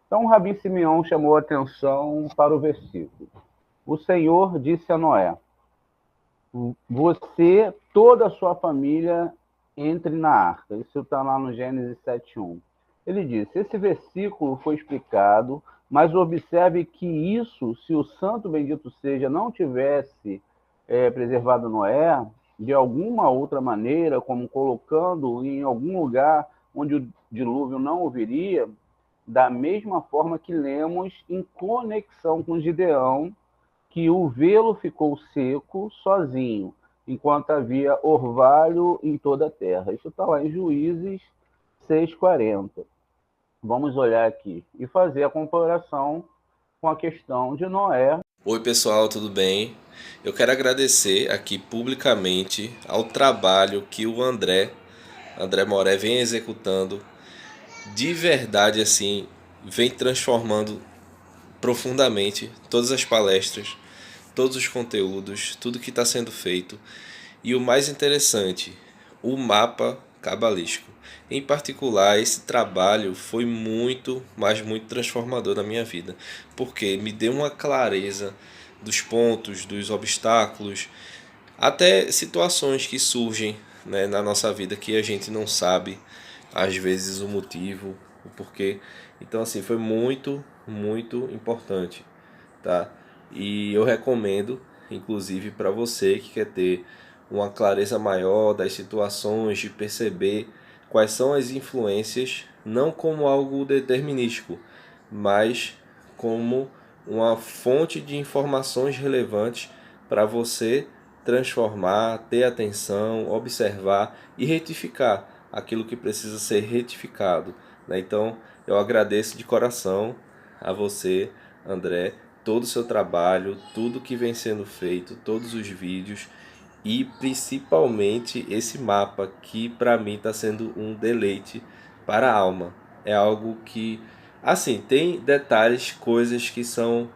Então, Rabi Simeão chamou a atenção para o versículo. O Senhor disse a Noé: você, toda a sua família, entre na arca. Isso está lá no Gênesis 7:1. Ele disse: esse versículo foi explicado, mas observe que isso, se o santo bendito seja, não tivesse preservado Noé, de alguma outra maneira, como colocando em algum lugar onde o dilúvio não ouviria, da mesma forma que lemos em conexão com Gideão, que o velo ficou seco sozinho, enquanto havia orvalho em toda a terra. Isso está lá em Juízes 6:40. Vamos olhar aqui e fazer a comparação com a questão de Noé. Oi pessoal, tudo bem? Eu quero agradecer aqui publicamente ao trabalho que o André Moré vem executando. De verdade, assim, vem transformando profundamente todas as palestras, todos os conteúdos, tudo que está sendo feito. E o mais interessante, o mapa cabalístico. Em particular, esse trabalho foi muito, mas muito transformador na minha vida, porque me deu uma clareza dos pontos, dos obstáculos, até situações que surgem, né, na nossa vida que a gente não sabe, às vezes, o motivo, o porquê. Então, assim, foi muito, muito importante, tá? E eu recomendo, inclusive, para você que quer ter uma clareza maior das situações, de perceber quais são as influências, não como algo determinístico, mas como uma fonte de informações relevantes para você transformar, ter atenção, observar e retificar aquilo que precisa ser retificado, né? Então, eu agradeço de coração a você, André, todo o seu trabalho, tudo que vem sendo feito, todos os vídeos e principalmente esse mapa que para mim está sendo um deleite para a alma. É algo que, assim, tem detalhes, coisas que são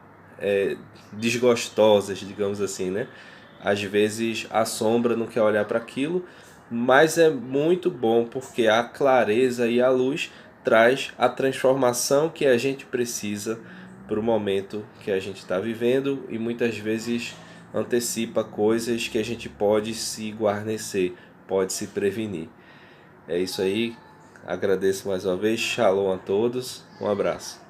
desgostosas, digamos assim, né? Às vezes a sombra não quer olhar para aquilo, mas é muito bom porque a clareza e a luz traz a transformação que a gente precisa para o momento que a gente está vivendo e muitas vezes antecipa coisas que a gente pode se guarnecer, pode se prevenir. É isso aí, agradeço mais uma vez, shalom a todos, um abraço.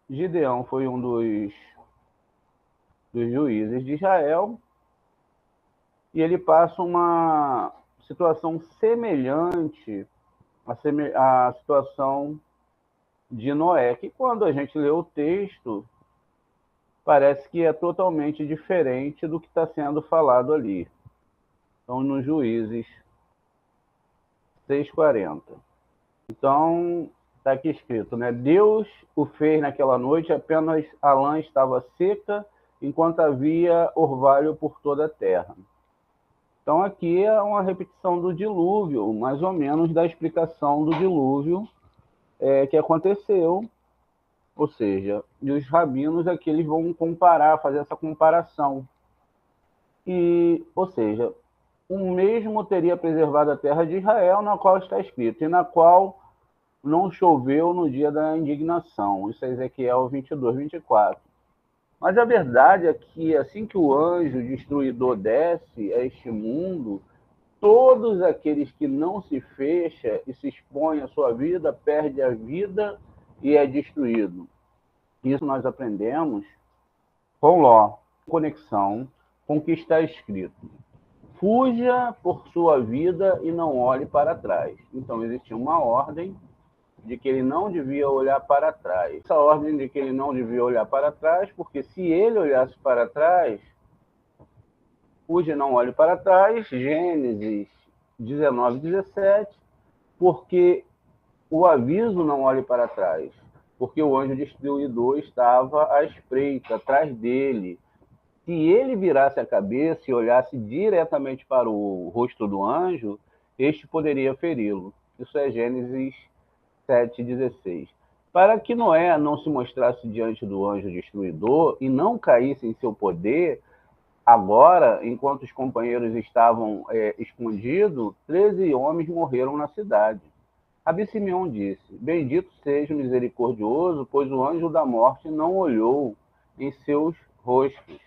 Gideão foi um dos juízes de Israel e ele passa uma situação semelhante à situação de Noé, que quando a gente lê o texto, parece que é totalmente diferente do que está sendo falado ali. Então, nos Juízes 6:40. Então, está aqui escrito, né? Deus o fez naquela noite, apenas a lã estava seca, enquanto havia orvalho por toda a terra. Então, aqui é uma repetição do dilúvio, mais ou menos da explicação do dilúvio que aconteceu. Ou seja, e os rabinos aqui eles vão comparar, fazer essa comparação. E, ou seja, o mesmo teria preservado a terra de Israel, na qual está escrito, e na qual não choveu no dia da indignação. Isso é Ezequiel 22:24. Mas a verdade é que assim que o anjo destruidor desce a este mundo, todos aqueles que não se fecham e se expõem à sua vida, perdem a vida e é destruído. Isso nós aprendemos com Ló, conexão com o que está escrito. Fuja por sua vida e não olhe para trás. Então, existia uma ordem de que ele não devia olhar para trás. Essa ordem de que ele não devia olhar para trás, porque se ele olhasse para trás, fuja e não olhe para trás, Gênesis 19:17, porque o aviso não olhe para trás, porque o anjo destruidor estava à espreita, atrás dele. Se ele virasse a cabeça e olhasse diretamente para o rosto do anjo, este poderia feri-lo. Isso é Gênesis 7:16. Para que Noé não se mostrasse diante do anjo destruidor e não caísse em seu poder, agora, enquanto os companheiros estavam escondidos, 13 homens morreram na cidade. Rabi Simeão disse: Bendito seja o misericordioso, pois o anjo da morte não olhou em seus rostos.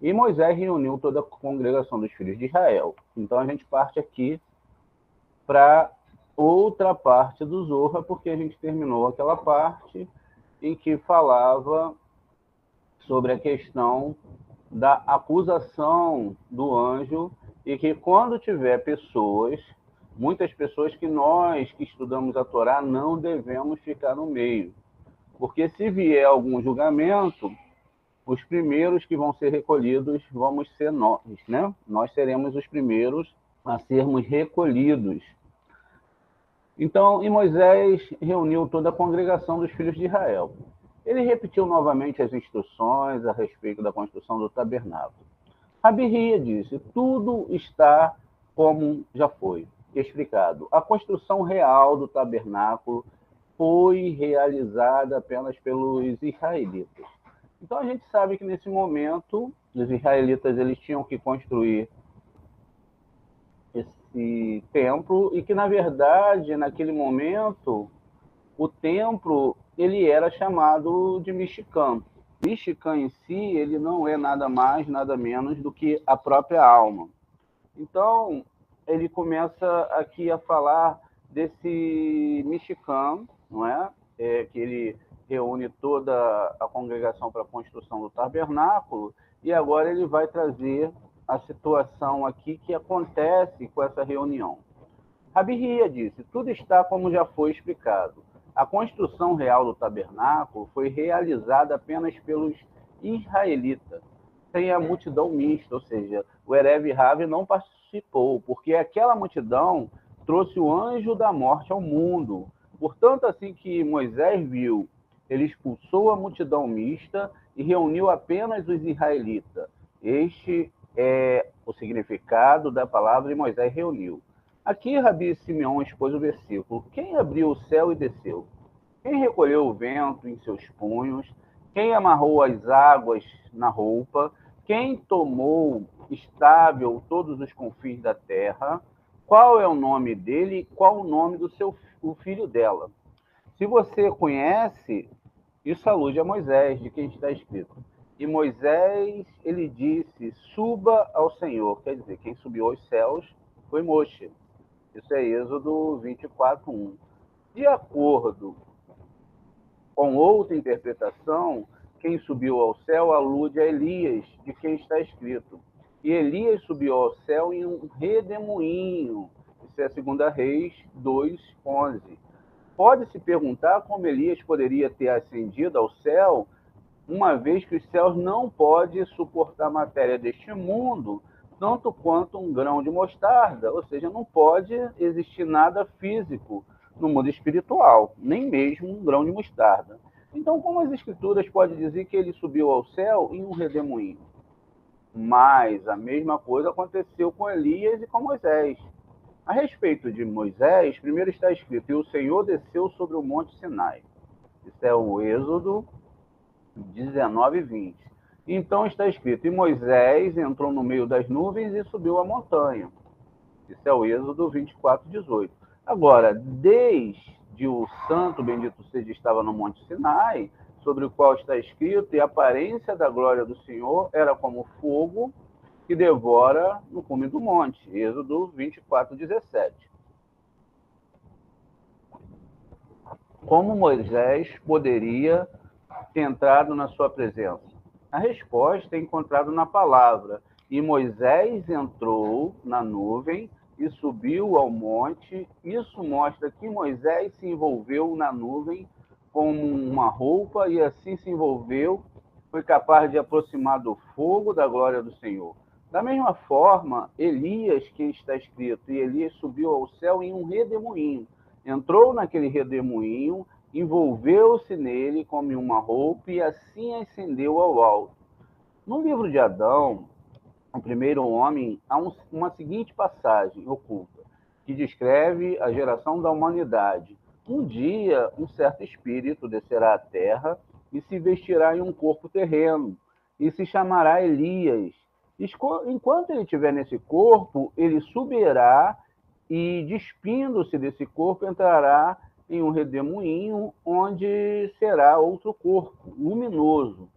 E Moisés reuniu toda a congregação dos filhos de Israel. Então a gente parte aqui para outra parte do Zorra, porque a gente terminou aquela parte em que falava sobre a questão da acusação do anjo e que quando tiver pessoas, muitas pessoas que nós que estudamos a Torá não devemos ficar no meio, porque se vier algum julgamento, os primeiros que vão ser recolhidos vamos ser nós, né? Nós seremos os primeiros a sermos recolhidos. Então, e Moisés reuniu toda a congregação dos filhos de Israel. Ele repetiu novamente as instruções a respeito da construção do tabernáculo. Rabi Hia disse: tudo está como já foi explicado. A construção real do tabernáculo foi realizada apenas pelos israelitas. Então a gente sabe que nesse momento os israelitas eles tinham que construir esse templo e que na verdade naquele momento o templo ele era chamado de Mishkan. Mishkan em si ele não é nada mais nada menos do que a própria alma. Então ele começa aqui a falar desse Mishkan, não é? Que ele reúne toda a congregação para a construção do tabernáculo, e agora ele vai trazer a situação aqui que acontece com essa reunião. Rabi Hia disse: tudo está como já foi explicado. A construção real do tabernáculo foi realizada apenas pelos israelitas, sem a multidão mista, ou seja, o Erev Rav não participou, porque aquela multidão trouxe o anjo da morte ao mundo. Portanto, assim que Moisés viu, ele expulsou a multidão mista e reuniu apenas os israelitas. Este é o significado da palavra e Moisés reuniu. Aqui Rabi Simeão expôs o versículo: quem abriu o céu e desceu? Quem recolheu o vento em seus punhos? Quem amarrou as águas na roupa? Quem tomou estável todos os confins da terra? Qual é o nome dele e qual o nome do o filho dela? Se você conhece, isso alude a Moisés, de quem está escrito. E Moisés, ele disse: suba ao Senhor. Quer dizer, quem subiu aos céus foi Moshe. Isso é Êxodo 24:1. De acordo com outra interpretação, quem subiu ao céu alude a Elias, de quem está escrito. E Elias subiu ao céu em um redemoinho. Isso é 2 Reis 2:11. Pode-se perguntar como Elias poderia ter ascendido ao céu, uma vez que os céus não podem suportar a matéria deste mundo, tanto quanto um grão de mostarda, ou seja, não pode existir nada físico no mundo espiritual, nem mesmo um grão de mostarda. Então, como as escrituras podem dizer que ele subiu ao céu em um redemoinho? Mas a mesma coisa aconteceu com Elias e com Moisés. A respeito de Moisés, primeiro está escrito: e o Senhor desceu sobre o monte Sinai. Isso é o Êxodo 19:20. Então está escrito: e Moisés entrou no meio das nuvens e subiu a montanha. Isso é o Êxodo 24:18. Agora, desde o santo bendito seja estava no monte Sinai, sobre o qual está escrito: e a aparência da glória do Senhor era como fogo que devora no cume do monte. Êxodo 24:17. Como Moisés poderia ter entrado na sua presença? A resposta é encontrada na palavra: e Moisés entrou na nuvem e subiu ao monte. Isso mostra que Moisés se envolveu na nuvem como uma roupa e assim se envolveu, foi capaz de aproximar do fogo da glória do Senhor. Da mesma forma, Elias, que está escrito: e Elias subiu ao céu em um redemoinho. Entrou naquele redemoinho, envolveu-se nele como uma roupa e assim ascendeu ao alto. No livro de Adão, o primeiro homem, há uma seguinte passagem oculta, que descreve a geração da humanidade. Um dia, um certo espírito descerá à terra e se vestirá em um corpo terreno, e se chamará Elias. Enquanto ele estiver nesse corpo, ele subirá e, despindo-se desse corpo, entrará em um redemoinho, onde será outro corpo, luminoso.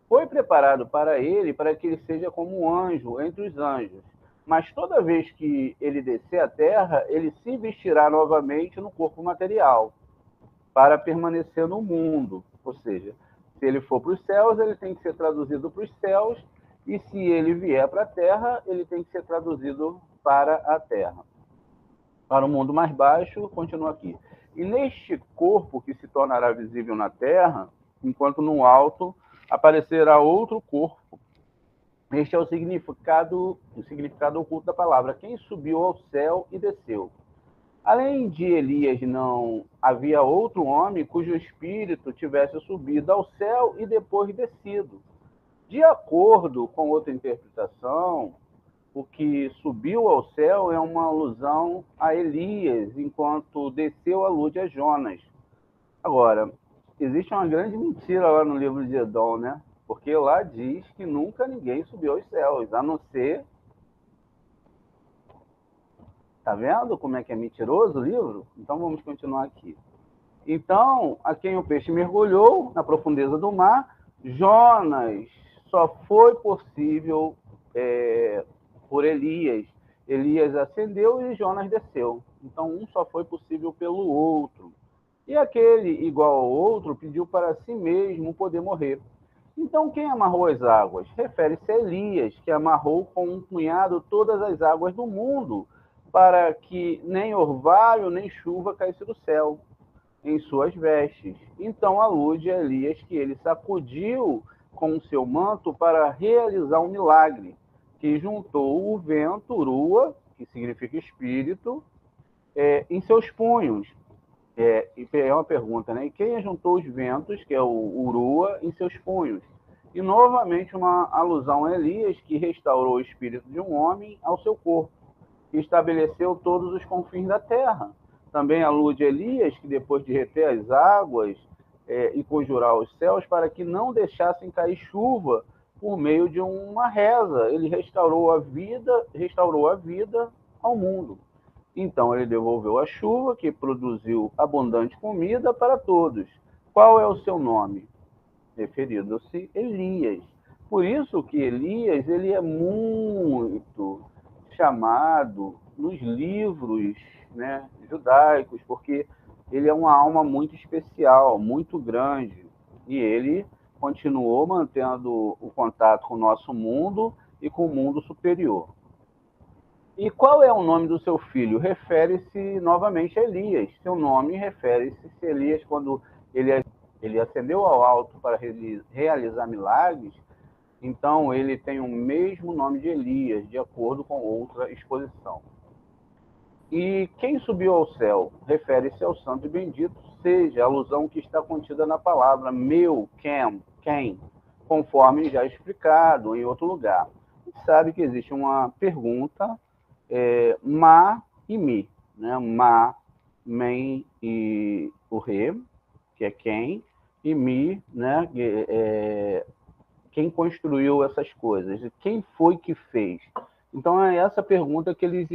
Foi preparado para ele, para que ele seja como um anjo entre os anjos. Mas toda vez que ele descer à terra, ele se vestirá novamente no corpo material, para permanecer no mundo. Ou seja, se ele for para os céus, ele tem que ser traduzido para os céus, e se ele vier para a terra, ele tem que ser traduzido para a terra. Para o mundo mais baixo, continua aqui. E neste corpo que se tornará visível na terra, enquanto no alto aparecerá outro corpo. Este é o significado oculto da palavra. Quem subiu ao céu e desceu. Além de Elias, não havia outro homem cujo espírito tivesse subido ao céu e depois descido. De acordo com outra interpretação, o que subiu ao céu é uma alusão a Elias, enquanto desceu a luz a Jonas. Agora, existe uma grande mentira lá no livro de Edom, né? Porque lá diz que nunca ninguém subiu aos céus, a não ser... Tá vendo como é que é mentiroso o livro? Então vamos continuar aqui. Então, a quem o peixe mergulhou na profundeza do mar, Jonas só foi possível por Elias. Elias ascendeu e Jonas desceu. Então, um só foi possível pelo outro. E aquele, igual ao outro, pediu para si mesmo poder morrer. Então, quem amarrou as águas? Refere-se a Elias, que amarrou com um punhado todas as águas do mundo, para que nem orvalho nem chuva caísse do céu em suas vestes. Então alude a Elias que ele sacudiu com o seu manto para realizar um milagre, que juntou o vento, urua, que significa espírito, em seus punhos. É uma pergunta, né? E quem juntou os ventos, que é o urua, em seus punhos? E novamente uma alusão a Elias, que restaurou o espírito de um homem ao seu corpo, e estabeleceu todos os confins da terra. Também alude Elias, que depois de reter as águas e conjurar os céus para que não deixassem cair chuva por meio de uma reza, ele restaurou a vida ao mundo. Então ele devolveu a chuva, que produziu abundante comida para todos. Qual é o seu nome? Referindo-se Elias. Por isso que Elias ele é muito chamado nos livros, né, judaicos, porque ele é uma alma muito especial, muito grande, e ele continuou mantendo o contato com o nosso mundo e com o mundo superior. E qual é o nome do seu filho? Refere-se novamente a Elias. Seu nome refere-se a Elias quando ele ascendeu ao alto para realizar milagres. Então, ele tem o mesmo nome de Elias, de acordo com outra exposição. E quem subiu ao céu? Refere-se ao santo e bendito, seja a alusão que está contida na palavra meu, quem, conforme já explicado em outro lugar. A gente sabe que existe uma pergunta, ma e mi, né? Ma, men e o re, que é quem, e mi, né? Quem construiu essas coisas? Quem foi que fez? Então é essa pergunta que eles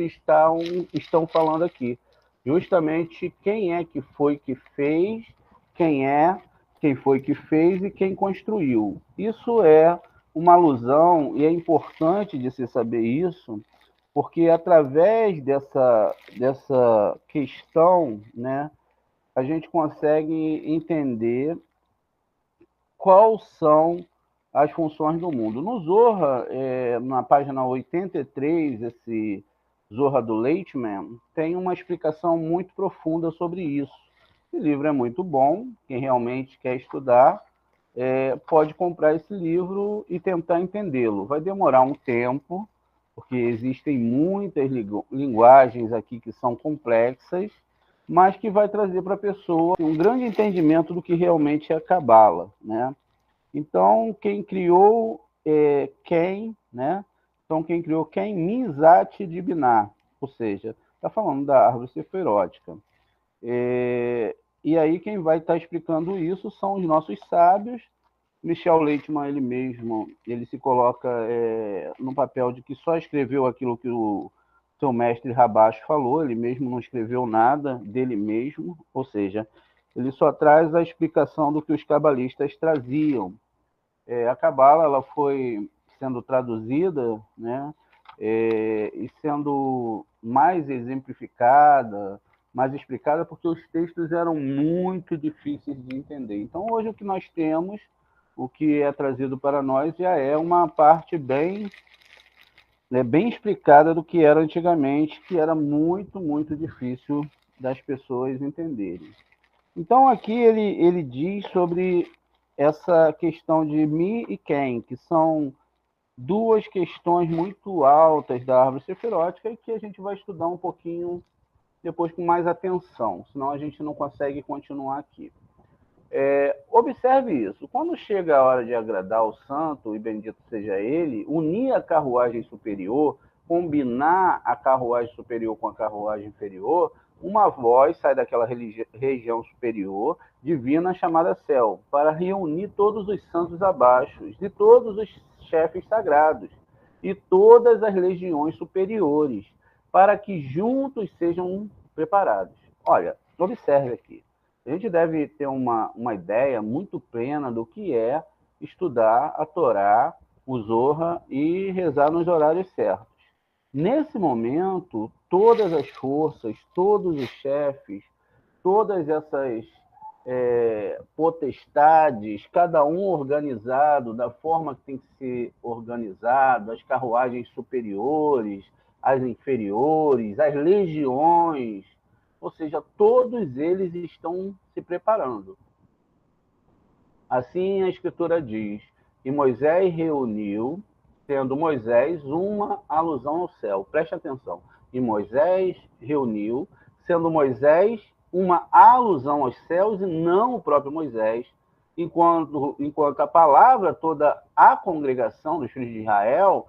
estão falando aqui. Justamente quem é que foi que fez, quem foi que fez e quem construiu. Isso é uma alusão, e é importante de se saber isso, porque através dessa questão, né, a gente consegue entender quais são as funções do mundo. No Zohar, na página 83, esse Zohar do Leitman, tem uma explicação muito profunda sobre isso. Esse livro é muito bom, quem realmente quer estudar pode comprar esse livro e tentar entendê-lo. Vai demorar um tempo, porque existem muitas linguagens aqui que são complexas, mas que vai trazer para a pessoa um grande entendimento do que realmente é a Cabala, né? Então, quem criou quem, né? Então, quem criou quem? Mizat de Biná, ou seja, está falando da árvore seferótica. E aí quem vai estar explicando isso são os nossos sábios. Michel Leitman, ele mesmo, ele se coloca no papel de que só escreveu aquilo que o seu mestre Rabacho falou, ele mesmo não escreveu nada dele mesmo, ou seja, ele só traz a explicação do que os cabalistas traziam. A Cabala, ela foi sendo traduzida, né, e sendo mais exemplificada, mais explicada, porque os textos eram muito difíceis de entender. Então, hoje, o que nós temos, o que é trazido para nós, já é uma parte bem explicada do que era antigamente, que era muito, muito difícil das pessoas entenderem. Então, aqui ele diz sobre essa questão de mi e quem, que são duas questões muito altas da árvore sefirótica e que a gente vai estudar um pouquinho depois com mais atenção, senão a gente não consegue continuar aqui. Observe isso. Quando chega a hora de agradar o santo, e bendito seja ele, unir a carruagem superior, combinar a carruagem superior com a carruagem inferior, uma voz sai daquela região superior divina chamada céu, para reunir todos os santos abaixo, e todos os chefes sagrados, e todas as legiões superiores, para que juntos sejam preparados. Olha, observe aqui. A gente deve ter uma ideia muito plena do que é estudar a Torá, o Zohar e rezar nos horários certos. Nesse momento, todas as forças, todos os chefes, todas essas potestades, cada um organizado da forma que tem que ser organizado, as carruagens superiores, as inferiores, as legiões, ou seja, todos eles estão se preparando. Assim a Escritura diz, e Moisés reuniu, tendo Moisés uma alusão ao céu. Preste atenção. E Moisés reuniu, sendo Moisés uma alusão aos céus e não o próprio Moisés, enquanto a palavra, toda a congregação dos filhos de Israel,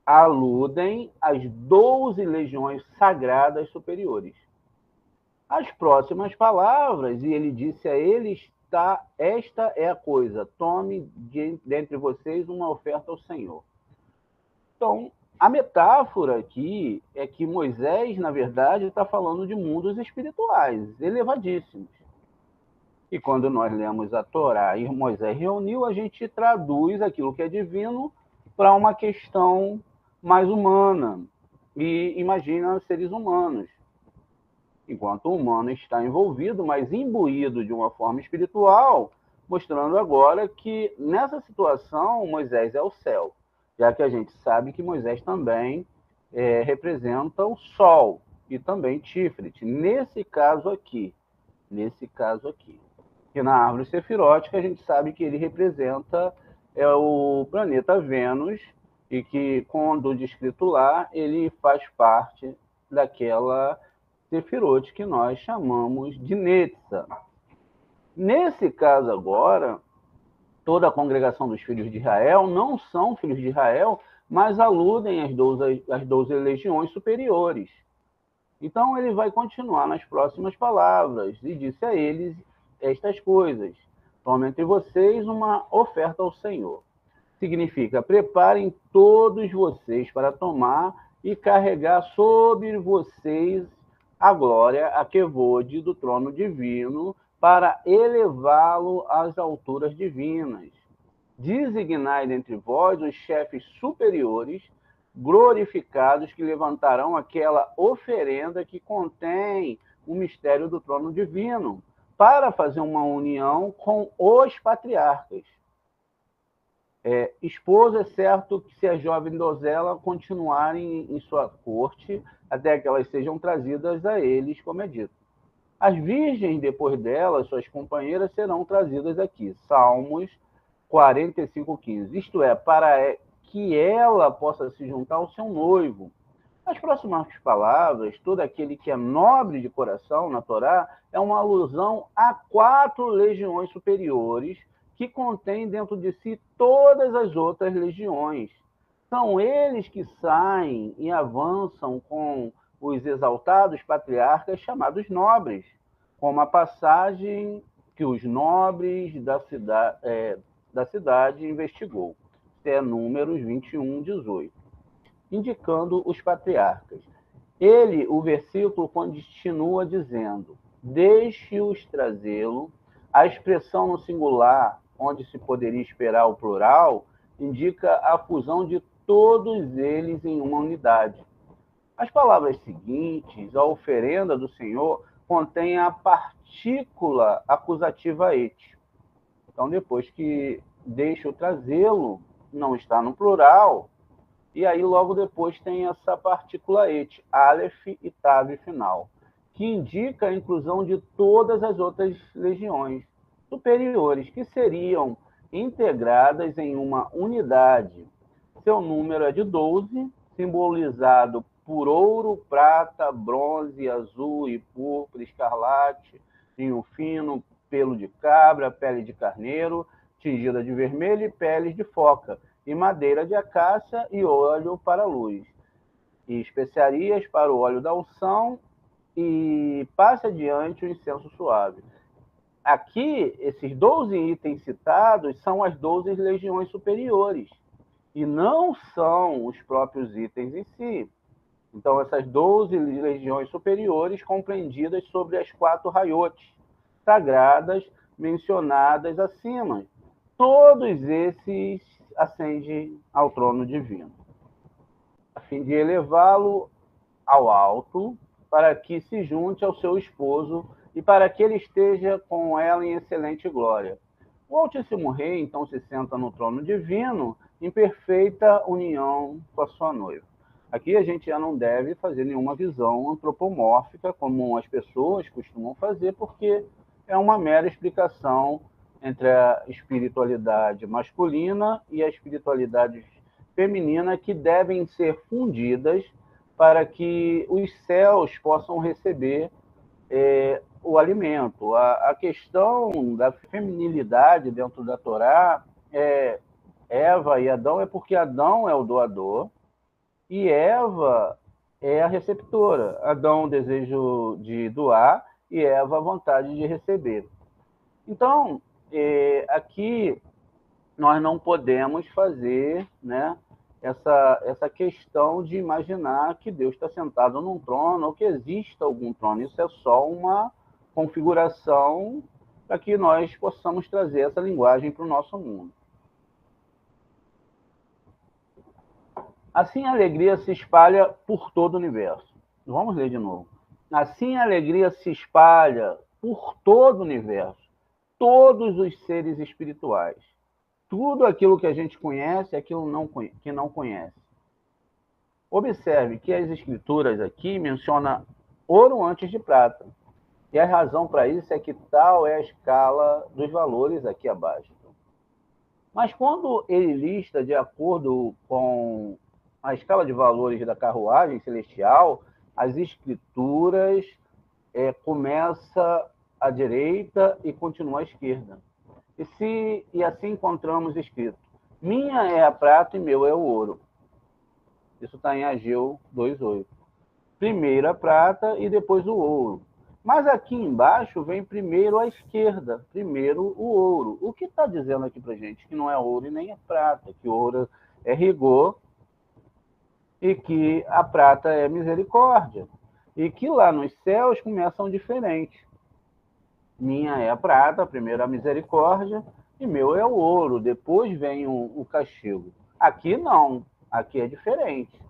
aludem às 12 legiões sagradas superiores. As próximas palavras, e ele disse a eles, esta é a coisa, tome dentre vocês uma oferta ao Senhor. Então, a metáfora aqui é que Moisés, na verdade, está falando de mundos espirituais, elevadíssimos. E quando nós lemos a Torá e Moisés reuniu, a gente traduz aquilo que é divino para uma questão mais humana. E imagina seres humanos. Enquanto o humano está envolvido, mas imbuído de uma forma espiritual, mostrando agora que nessa situação Moisés é o céu, já que a gente sabe que Moisés também representa o sol e também Tiferet. Nesse caso aqui, que na árvore sefirótica a gente sabe que ele representa o planeta Vênus e que, quando descrito lá, ele faz parte daquela Sefirot que nós chamamos de Netza. Nesse caso agora, toda a congregação dos filhos de Israel não são filhos de Israel, mas aludem às 12 legiões superiores. Então ele vai continuar nas próximas palavras, e disse a eles estas coisas: tome entre vocês uma oferta ao Senhor. Significa, preparem todos vocês para tomar e carregar sobre vocês a glória, a kevod do trono divino, para elevá-lo às alturas divinas. Designai dentre vós os chefes superiores, glorificados, que levantarão aquela oferenda que contém o mistério do trono divino, para fazer uma união com os patriarcas. Esposa, é certo que se a jovem donzela continuarem em sua corte, até que elas sejam trazidas a eles, como é dito. As virgens, depois delas, suas companheiras, serão trazidas aqui. Salmos 45:15. Isto é, para que ela possa se juntar ao seu noivo. As próximas palavras, todo aquele que é nobre de coração, na Torá, é uma alusão a 4 legiões superiores, que contém dentro de si todas as outras legiões. São eles que saem e avançam com os exaltados patriarcas chamados nobres. como a passagem que os nobres da cidade investigou. Isso é Números 21, 18. Indicando os patriarcas. O versículo continua dizendo: deixe-os trazê-lo. A expressão no singular, onde se poderia esperar o plural, indica a fusão de todos eles em uma unidade. As palavras seguintes, a oferenda do Senhor, contém a partícula acusativa et. Então, depois que deixa-o trazê-lo, não está no plural, e aí logo depois tem essa partícula et, aleph e tav final, que indica a inclusão de todas as outras legiões superiores, que seriam integradas em uma unidade. Seu número é de 12, simbolizado por ouro, prata, bronze, azul e púrpura, escarlate, vinho fino, pelo de cabra, pele de carneiro, tingida de vermelho e peles de foca, e madeira de acácia e óleo para a luz, e especiarias para o óleo da unção, e passe adiante o incenso suave. Aqui, esses 12 itens citados são as 12 legiões superiores, e não são os próprios itens em si. Então, essas 12 legiões superiores compreendidas sobre as 4 raiotes sagradas mencionadas acima. Todos esses ascendem ao trono divino, a fim de elevá-lo ao alto, para que se junte ao seu esposo e para que ele esteja com ela em excelente glória. O Altíssimo Rei, então, se senta no trono divino, em perfeita união com a sua noiva. Aqui a gente já não deve fazer nenhuma visão antropomórfica, como as pessoas costumam fazer, porque é uma mera explicação entre a espiritualidade masculina e a espiritualidade feminina, que devem ser fundidas para que os céus possam receber o alimento. A questão da feminilidade dentro da Torá Eva e Adão é porque Adão é o doador e Eva é a receptora. Adão o desejo de doar e Eva a vontade de receber. Então, aqui nós não podemos fazer, né, essa questão de imaginar que Deus está sentado num trono ou que exista algum trono. Isso é só uma configuração para que nós possamos trazer essa linguagem para o nosso mundo. Assim a alegria se espalha por todo o universo. Vamos ler de novo. Assim a alegria se espalha por todo o universo, todos os seres espirituais. Tudo aquilo que a gente conhece, aquilo que não conhece. Observe que as escrituras aqui mencionam ouro antes de prata. E a razão para isso é que tal é a escala dos valores aqui abaixo. Mas quando ele lista de acordo com a escala de valores da carruagem celestial, as escrituras começa à direita e continua à esquerda. E assim encontramos escrito: minha é a prata e meu é o ouro. Isso está em Ageu 2:8. Primeiro a prata e depois o ouro. Mas aqui embaixo vem primeiro a esquerda, primeiro o ouro. O que está dizendo aqui para a gente? Que não é ouro e nem é prata, que ouro é rigor e que a prata é misericórdia. E que lá nos céus começam diferentes. Minha é a prata, primeiro a misericórdia, e meu é o ouro, depois vem o castigo. Aqui não, aqui é diferente.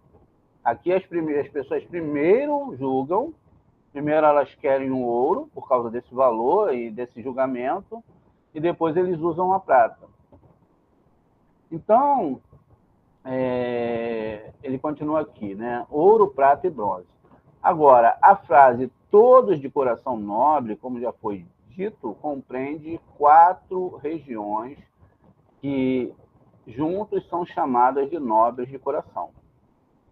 Aqui as pessoas primeiro julgam, primeiro elas querem o ouro, por causa desse valor e desse julgamento, e depois eles usam a prata. Então, ele continua aqui, né? Ouro, prata e bronze. Agora, a frase todos de coração nobre, como já foi dito, compreende 4 regiões que juntos são chamadas de nobres de coração.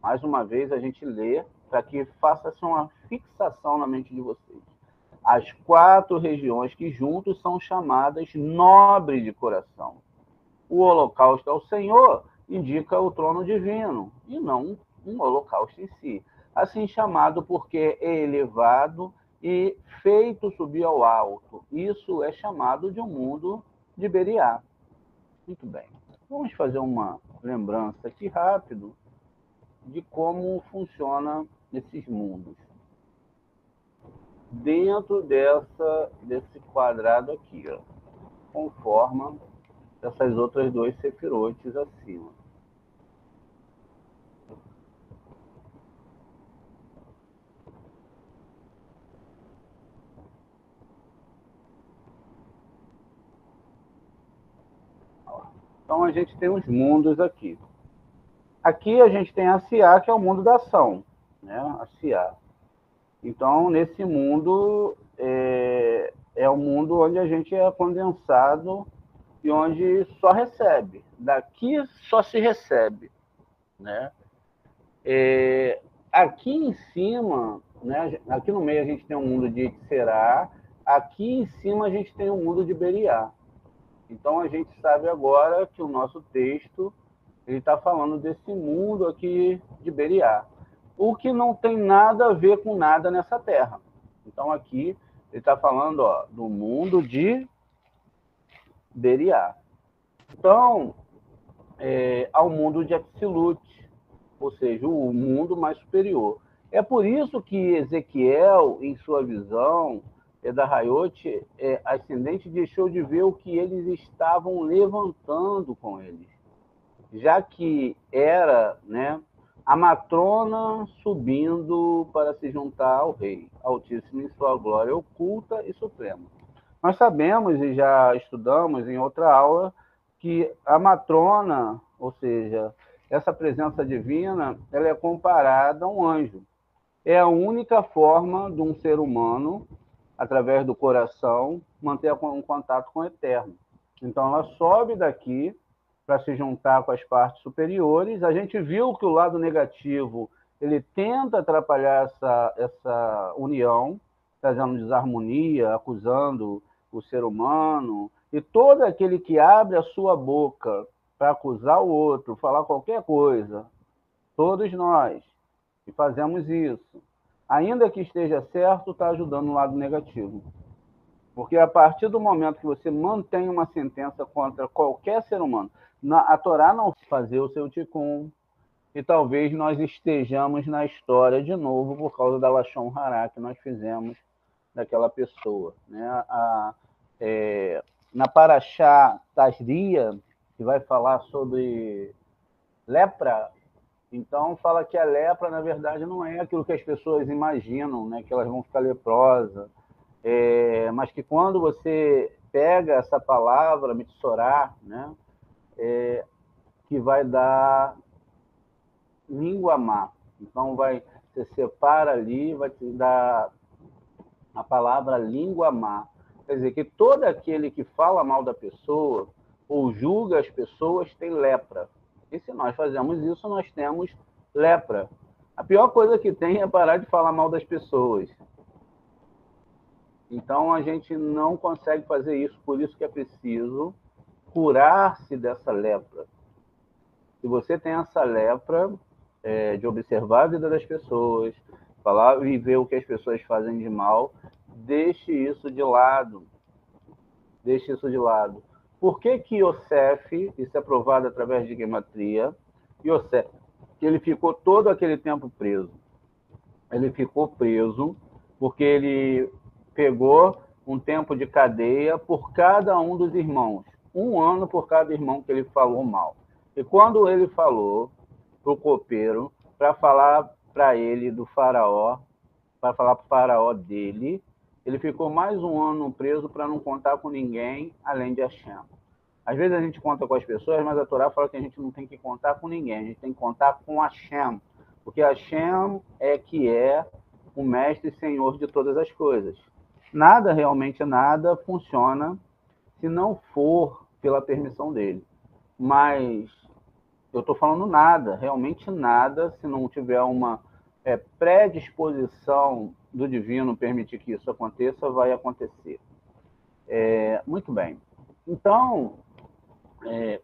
Mais uma vez, a gente lê para que faça-se uma fixação na mente de vocês. As 4 regiões que juntos são chamadas nobres de coração. O holocausto ao Senhor indica o trono divino, e não um holocausto em si. Assim chamado porque é elevado e feito subir ao alto. Isso é chamado de um mundo de Beriá. Muito bem. Vamos fazer uma lembrança aqui rápido de como funciona esses mundos. Dentro desse quadrado aqui, ó, conforma essas outras duas sefirotes acima. Então, a gente tem os mundos aqui. Aqui a gente tem a Siá, que é o mundo da ação, né? A Siá. Então, nesse mundo, é o mundo onde a gente é condensado e onde só recebe. Daqui só se recebe, né? Aqui em cima, né? Aqui no meio a gente tem um mundo de Será, aqui em cima a gente tem um mundo de Beriá. Então, a gente sabe agora que o nosso texto ele está falando desse mundo aqui de Beriá, o que não tem nada a ver com nada nessa terra. Então, aqui ele está falando, ó, do mundo de Beriá. Então, ao mundo de Atsilut, ou seja, o mundo mais superior. É por isso que Ezequiel, em sua visão, da Raiote, ascendente, deixou de ver o que eles estavam levantando com eles, já que era, né, a matrona subindo para se juntar ao rei, Altíssimo em sua glória oculta e suprema. Nós sabemos e já estudamos em outra aula que a matrona, ou seja, essa presença divina, ela é comparada a um anjo. É a única forma de um ser humano, através do coração, manter um contato com o eterno. Então, ela sobe daqui para se juntar com as partes superiores. A gente viu que o lado negativo ele tenta atrapalhar essa união, trazendo desarmonia, acusando o ser humano, e todo aquele que abre a sua boca para acusar o outro, falar qualquer coisa, todos nós que fazemos isso, ainda que esteja certo, está ajudando o lado negativo. Porque a partir do momento que você mantém uma sentença contra qualquer ser humano, a Torá não fazer o seu tikkun, e talvez nós estejamos na história de novo por causa da Lashon Hará que nós fizemos daquela pessoa, né? Na Parashá Tazria, que vai falar sobre lepra, então fala que a lepra, na verdade, não é aquilo que as pessoas imaginam, né? Que elas vão ficar leprosas, mas que quando você pega essa palavra, mitsorá, né? Que vai dar língua má. Então, você separa ali, vai te dar a palavra língua má. Quer dizer, que todo aquele que fala mal da pessoa ou julga as pessoas tem lepra. E se nós fazemos isso, nós temos lepra. A pior coisa que tem é parar de falar mal das pessoas. Então, a gente não consegue fazer isso, por isso que é preciso curar-se dessa lepra. Se você tem essa lepra de observar a vida das pessoas, falar e ver o que as pessoas fazem de mal, deixe isso de lado. Deixe isso de lado. Por que que Yosef, isso é provado através de gematria, Yosef, que ele ficou todo aquele tempo preso? Ele ficou preso porque ele pegou um tempo de cadeia por cada um dos irmãos. 1 ano por cada irmão que ele falou mal. E quando ele falou para o copeiro, para falar para ele do faraó, para falar para o faraó dele, ele ficou mais 1 ano preso para não contar com ninguém além de Hashem. Às vezes a gente conta com as pessoas, mas a Torá fala que a gente não tem que contar com ninguém, a gente tem que contar com Hashem, porque Hashem que é o mestre e senhor de todas as coisas. Nada, realmente nada, funciona se não for pela permissão dele. Mas eu estou falando nada, realmente nada, se não tiver uma predisposição do divino permitir que isso aconteça, vai acontecer. Muito bem. Então,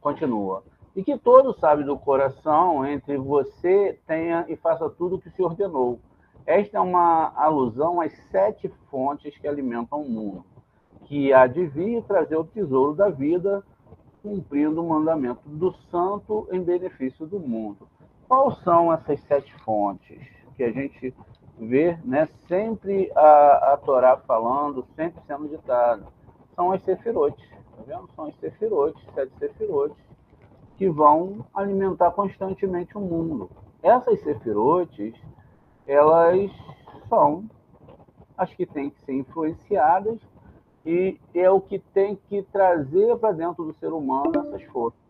continua. E que todo sabe do coração, entre você tenha e faça tudo o que se ordenou. Esta é uma alusão às 7 fontes que alimentam o mundo, que há de vir e trazer o tesouro da vida, cumprindo o mandamento do santo em benefício do mundo. Quais são essas 7 fontes que a gente vê, né, sempre a Torá falando, sempre sendo ditada? São as sefirotes, tá vendo? São as sefirotes, 7 sefirotes, que vão alimentar constantemente o mundo. Essas sefirotes, elas são as que têm que ser influenciadas e é o que tem que trazer para dentro do ser humano essas forças.